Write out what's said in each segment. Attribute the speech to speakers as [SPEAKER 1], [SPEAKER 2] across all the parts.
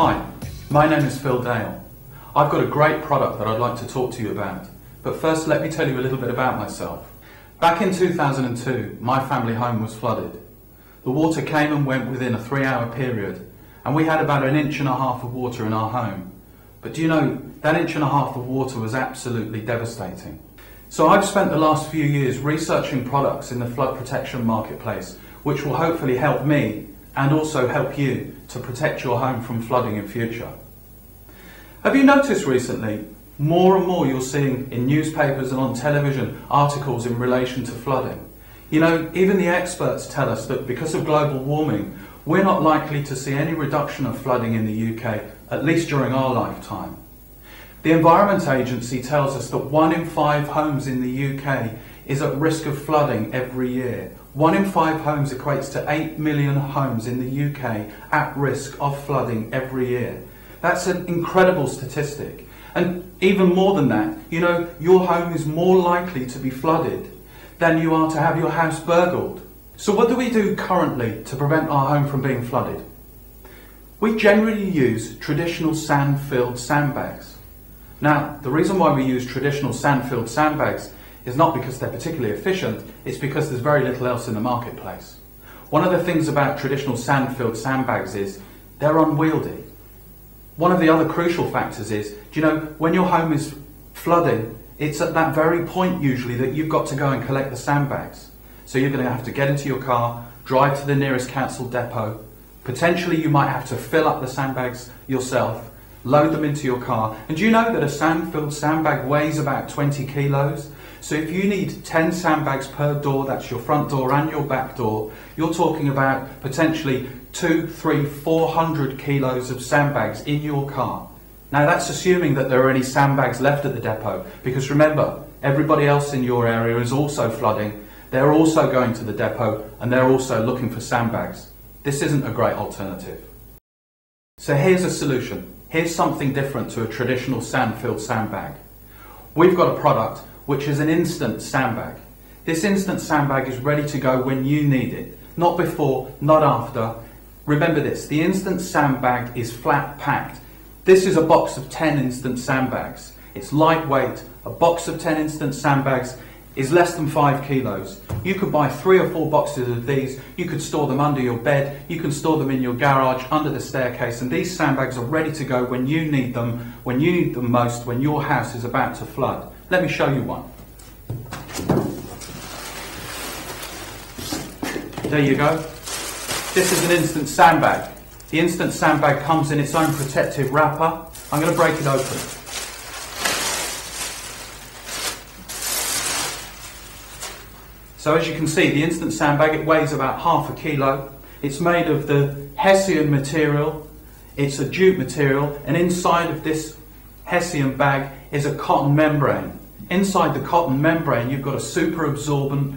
[SPEAKER 1] Hi, my name is Phil Dale. I've got a great product that I'd like to talk to you about, but first let me tell you a little bit about myself. Back in 2002, my family home was flooded. The water came and went within a 3-hour period, and we had about 1.5 inches of water in our home. But do you know, that 1.5 inches of water was absolutely devastating. So I've spent the last few years researching products in the flood protection marketplace, which will hopefully help me and also help you to protect your home from flooding in future. Have you noticed recently, more and more you're seeing in newspapers and on television articles in relation to flooding? You know, even the experts tell us that because of global warming, we're not likely to see any reduction of flooding in the UK, at least during our lifetime. The Environment Agency tells us that 1 in 5 homes in the UK is at risk of flooding every year. 1 in 5 homes equates to 8 million homes in the UK at risk of flooding every year. That's an incredible statistic. And even more than that, you know, your home is more likely to be flooded than you are to have your house burgled. So what do we do currently to prevent our home from being flooded? We generally use traditional sand-filled sandbags. Now, the reason why we use traditional sand-filled sandbags is not because they're particularly efficient, it's because there's very little else in the marketplace. One of the things about traditional sand-filled sandbags is they're unwieldy. One of the other crucial factors is, do you know, when your home is flooding, it's at that very point usually that you've got to go and collect the sandbags. So you're going to have to get into your car, drive to the nearest council depot. Potentially you might have to fill up the sandbags yourself, load them into your car. And do you know that a sand-filled sandbag weighs about 20 kilos? So if you need 10 sandbags per door, that's your front door and your back door, you're talking about potentially 200, 300, 400 kilos of sandbags in your car. Now that's assuming that there are any sandbags left at the depot, because remember, everybody else in your area is also flooding. They're also going to the depot and they're also looking for sandbags. This isn't a great alternative. So here's a solution. Here's something different to a traditional sand-filled sandbag. We've got a product which is an instant sandbag. This instant sandbag is ready to go when you need it. Not before, not after. Remember this, the instant sandbag is flat packed. This is a box of 10 instant sandbags. It's lightweight. A box of 10 instant sandbags is less than 5 kilos. You could buy 3 or 4 boxes of these. You could store them under your bed. You can store them in your garage, under the staircase. And these sandbags are ready to go when you need them most, when your house is about to flood. Let me show you one. There you go. This is an instant sandbag. The instant sandbag comes in its own protective wrapper. I'm going to break it open. So as you can see, the instant sandbag, it weighs about ½ kilo. It's made of the Hessian material. It's a jute material, and inside of this Hessian bag is a cotton membrane. Inside the cotton membrane, you've got a super absorbent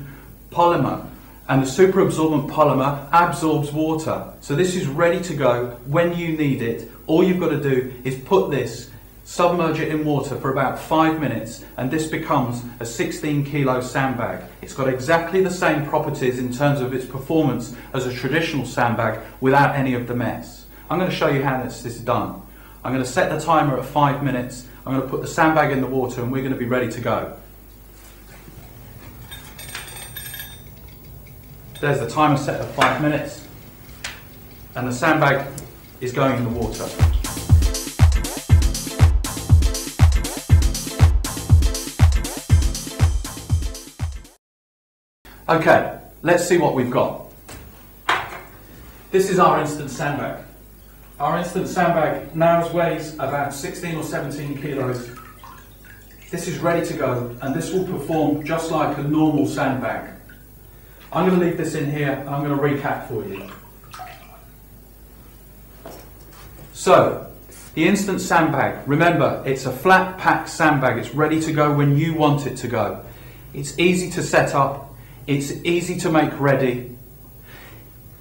[SPEAKER 1] polymer. And the super absorbent polymer absorbs water. So this is ready to go when you need it. All you've got to do is put this, submerge it in water for about 5 minutes, and this becomes a 16 kilo sandbag. It's got exactly the same properties in terms of its performance as a traditional sandbag without any of the mess. I'm going to show you how this is done. I'm going to set the timer at 5 minutes. I'm going to put the sandbag in the water and we're going to be ready to go. There's the timer set at 5 minutes and the sandbag is going in the water. Okay, let's see what we've got. This is our instant sandbag. Our instant sandbag now weighs about 16 or 17 kilos. This is ready to go and this will perform just like a normal sandbag. I'm going to leave this in here and I'm going to recap for you. So, the instant sandbag, remember, it's a flat pack sandbag. It's ready to go when you want it to go. It's easy to set up. It's easy to make ready.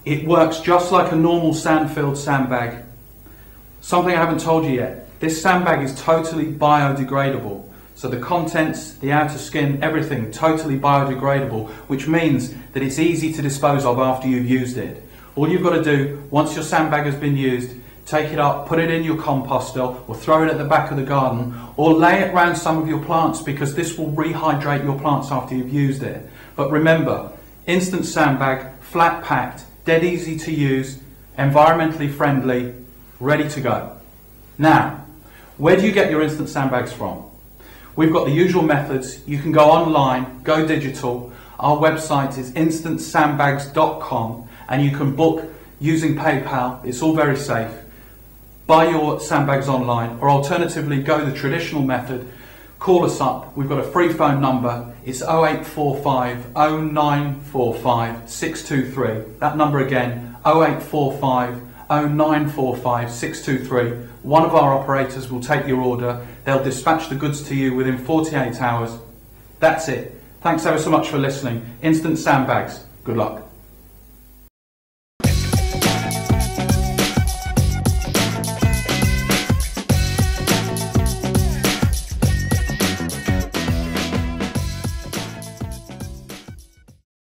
[SPEAKER 1] It works just like a normal sand-filled sandbag. Something I haven't told you yet. This sandbag is totally biodegradable. So the contents, the outer skin, everything totally biodegradable, which means that it's easy to dispose of after you've used it. All you've got to do, once your sandbag has been used, take it up, put it in your composter, or throw it at the back of the garden, or lay it around some of your plants, because this will rehydrate your plants after you've used it. But remember, instant sandbag, flat packed, dead easy to use, environmentally friendly, ready to go. Now, where do you get your instant sandbags from? We've got the usual methods. You can go online, go digital. Our website is instantsandbags.com, and you can book using PayPal. It's all very safe. Buy your sandbags online, or alternatively go the traditional method. Call us up. We've got a free phone number. It's 0845 0945 623. That number again, 0845 0945 623. One of our operators will take your order. They'll dispatch the goods to you within 48 hours. That's it. Thanks ever so much for listening. Instant Sandbags. Good luck.